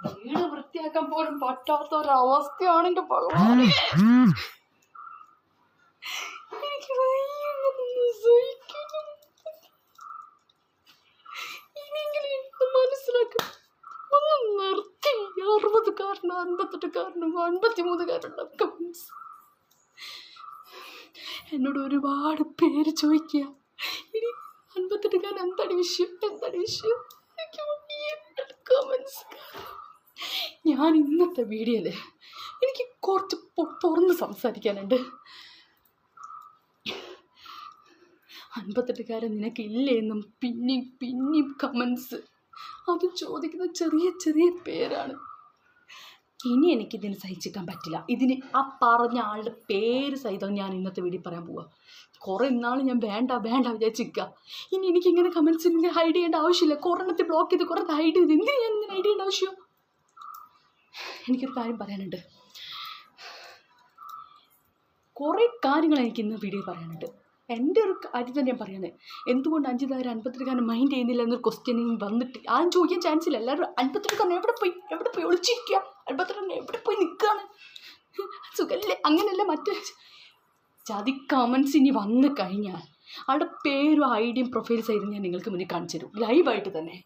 വീട് വൃത്തിയാക്കാൻ പോലും പറ്റാത്തൊരവസ്ഥയാണ് എൻ്റെ ഭഗവാനെ. എനിക്ക് ഇനിയെങ്കിലും എന്ത് മനസ്സിലാക്കും. ഒന്ന് നിർത്തി. 60-കാരനും 58-കാരനും 53-കാരനുള്ളൊക്കെ എന്നോട് ഒരുപാട് പേര് ചോദിക്കുക, ഇനി 58-കാരൻ എന്താണ് വിഷയം, എന്താണ് വിഷയം. ഞാൻ ഇന്നത്തെ വീഡിയോയിൽ എനിക്ക് കുറച്ച് തുറന്ന് സംസാരിക്കാനുണ്ട്. 58-കാരൻ നിനക്കില്ലേ എന്നും പിന്നെയും കമൻസ്, അത് ചോദിക്കുന്ന ചെറിയ ചെറിയ പേരാണ്. ഇനി എനിക്കിതിന് സഹിച്ചിക്കാൻ പറ്റില്ല. ഇതിന് ആ പറഞ്ഞ ആളുടെ പേര് സഹിതം ഞാൻ ഇന്നത്തെ വീഡിയോ പറയാൻ പോവുക. കുറേ നാൾ ഞാൻ വേണ്ട വിചാരിച്ചിരിക്കുക. ഇനി എനിക്കിങ്ങനെ കമൻസിന് ഹൈഡ് ചെയ്യേണ്ട ആവശ്യമില്ല. കുറേണ്ണത്തിൽ ബ്ലോക്ക് ചെയ്ത് കുറേ ഹൈഡ് ചെയ്ത് എന്തിനാ ഞാൻ ഇങ്ങനെ ഹൈഡ് ചെയ്യേണ്ട ആവശ്യം. എനിക്കൊരു കാര്യം പറയാനുണ്ട്. കുറേ കാര്യങ്ങൾ എനിക്ക് ഇന്ന് വീഡിയോ പറയാനുണ്ട്. എൻ്റെ ഒരു കാര്യം തന്നെ ഞാൻ പറയുന്നത്, എന്തുകൊണ്ട് 58-കാരൻ മൈൻഡ് ചെയ്യുന്നില്ല എന്നൊരു ക്വസ്റ്റ്യനിങ് വന്നിട്ട് ആരും ചോദിക്കാൻ ചാൻസ് ഇല്ല. എല്ലാവരും 58-കാരൻ എവിടെ പോയി ഒളിച്ചിരിക്കുക, 58-കാരൻ എവിടെ പോയി നിൽക്കുകയാണ്, സുഖമല്ലേ, അങ്ങനെയല്ല മറ്റേ ചതി കമൻസ് ഇനി വന്നു കഴിഞ്ഞാൽ ആളുടെ പേരും ഐഡിയും പ്രൊഫൈൽ സൈതും ഞാൻ നിങ്ങൾക്ക് മുന്നിൽ കാണിച്ചു തരും ലൈവായിട്ട് തന്നെ.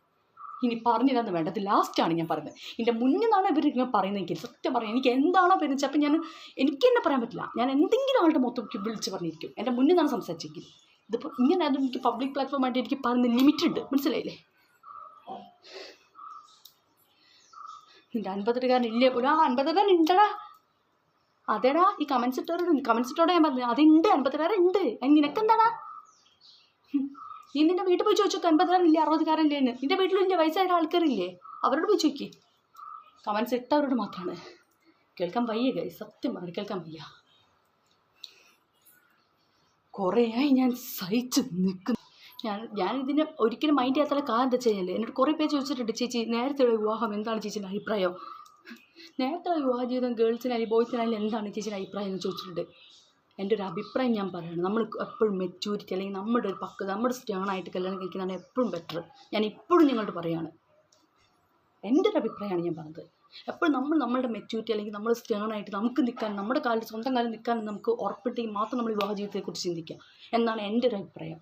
ഇനി പറഞ്ഞില്ലാന്ന് വേണ്ടത് ലാസ്റ്റാണ് ഞാൻ പറയുന്നത്. എൻ്റെ മുന്നിൽ നിന്നാണ് ഇവർ ഇങ്ങനെ പറയുന്നതെങ്കിൽ സത്യം പറയാം, എനിക്ക് എന്താണോ പറയുന്നത് അപ്പം എനിക്ക് തന്നെ പറയാൻ പറ്റില്ല. ഞാൻ എന്തെങ്കിലും ആളുടെ മൊത്തം വിളിച്ച് പറഞ്ഞിരിക്കും. എൻ്റെ മുന്നിൽ നിന്നാണ് സംസാരിച്ചെങ്കിൽ. ഇതിപ്പോൾ ഇങ്ങനെ അതും എനിക്ക് പബ്ലിക് പ്ലാറ്റ്ഫോമായിട്ട് എനിക്ക് പറയുന്ന ലിമിറ്റ് ഉണ്ട്, മനസ്സിലായില്ലേ. നിൻ്റെ 58-കാരൻ ഇല്ലേ പോലും. 58-കാരൻ ഉണ്ടടാ, അതേടാ ഈ കമൻസ് ഇട്ടോടെ ഞാൻ പറഞ്ഞത് അതുണ്ട്. 58-കാരൻ ഉണ്ട്. നിനക്കെന്താടാ? നീ നിൻ്റെ വീട്ടിൽ പോയി ചോദിച്ചോ, 58-കാരനില്ലേ 60-കാരനില്ലേന്ന്. നിൻ്റെ വീട്ടിലില്ലേ വയസ്സായ ആൾക്കാരില്ലേ, അവരോട് പോയി ചോദിക്കേ. കമൻസ് ഇട്ടവരോട് മാത്രമാണ്. കേൾക്കാൻ വയ്യ ഗൈസ്, സത്യം പറഞ്ഞു കേൾക്കാൻ വയ്യ. കുറേയായി ഞാൻ സഹിച്ച് നിൽക്കുന്നു. ഞാൻ ഇതിനെ ഒരിക്കലും മൈൻഡ് ചെയ്യാത്ത കാരണം എന്താ വെച്ചാൽ എന്നോട് കുറേ പേര് ചോദിച്ചിട്ടുണ്ട്, ചേച്ചി നേരത്തെയുള്ള വിവാഹം എന്താണ് ചേച്ചിൻ്റെ അഭിപ്രായം, നേരത്തെയുള്ള വിവാഹ ജീവിതം ഗേൾസിനായാലും ബോയ്സിനായാലും എന്താണ് ചേച്ചിയുടെ അഭിപ്രായം എന്ന് ചോദിച്ചിട്ടുണ്ട്. എൻ്റെ ഒരു അഭിപ്രായം ഞാൻ പറയുകയാണ്, നമ്മൾ എപ്പോഴും മെച്യൂരിറ്റി അല്ലെങ്കിൽ നമ്മുടെ ഒരു പക്വത, നമ്മുടെ സ്റ്റേണായിട്ട് കല്യാണം കഴിക്കുന്നതാണ് എപ്പോഴും ബെറ്റർ. ഞാൻ ഇപ്പോഴും നിങ്ങളോട് പറയുകയാണ്, എൻ്റെ ഒരു അഭിപ്രായമാണ് ഞാൻ പറഞ്ഞത്. എപ്പോഴും നമ്മളുടെ മെച്യൂരിറ്റി അല്ലെങ്കിൽ നമ്മൾ സ്റ്റേണായിട്ട് നമുക്ക് നിൽക്കാൻ, നമ്മുടെ കാലിൽ സ്വന്തം കാലിൽ നിൽക്കാൻ നമുക്ക് ഉറപ്പിട്ടെങ്കിൽ മാത്രം നമ്മൾ വിവാഹ ജീവിതത്തെക്കുറിച്ച് ചിന്തിക്കുക എന്നാണ് എൻ്റെ ഒരു അഭിപ്രായം.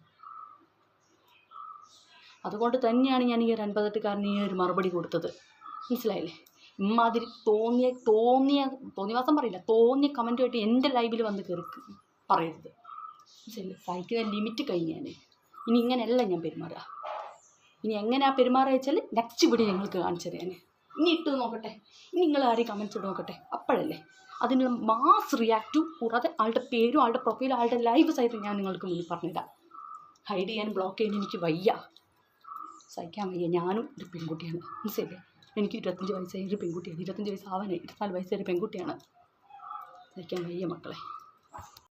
അതുകൊണ്ട് തന്നെയാണ് ഞാൻ ഈ ഒരു 58-കാരന് ഈ ഒരു മറുപടി കൊടുത്തത്, മനസ്സിലായില്ലേ. ഇമ്മാതിരി തോന്നിവാസം പറയില്ല, തോന്നിയ കമൻറ്റുമായിട്ട് എൻ്റെ ലൈവിൽ വന്ന് കയറി പറയരുത്, മനസ്സിലായില്ലേ. സഹിക്കുന്ന ലിമിറ്റ് കഴിഞ്ഞാൽ ഇനി ഇങ്ങനെയല്ല ഞാൻ പെരുമാറുക. ഇനി എങ്ങനെയാണ് പെരുമാറുക വെച്ചാൽ നെക്സ്റ്റ് വീഡിയോ ഞങ്ങൾക്ക് കാണിച്ചു തരാൻ. ഇനി ഇട്ട് നോക്കട്ടെ, ഇനി നിങ്ങൾ ആരെയും കമൻറ്റ്സ് ഇട്ട് നോക്കട്ടെ, അപ്പോഴല്ലേ അതിന് മാസ് റിയാക്റ്റും. കൂടാതെ ആളുടെ പേരും ആളുടെ പ്രൊഫൈലും ആളുടെ ലൈവ് സഹിതം ഞാൻ നിങ്ങൾക്ക് മുന്നിൽ പറഞ്ഞുതരാം. ഹൈഡ് ചെയ്യാനും ബ്ലോക്ക് ചെയ്യാനും എനിക്ക് വയ്യ, സഹിക്കാൻ വയ്യ. ഞാനും ഒരു പെൺകുട്ടിയാണ്, മനസ്സിലായില്ലേ. എനിക്ക് 25 വയസ്സായ ഒരു പെൺകുട്ടിയാണ്, 25 വയസ്സാവാനായി 24 വയസ്സായ ഒരു പെൺകുട്ടിയാണ്. സഹിക്കാൻ വയ്യ മക്കളെ.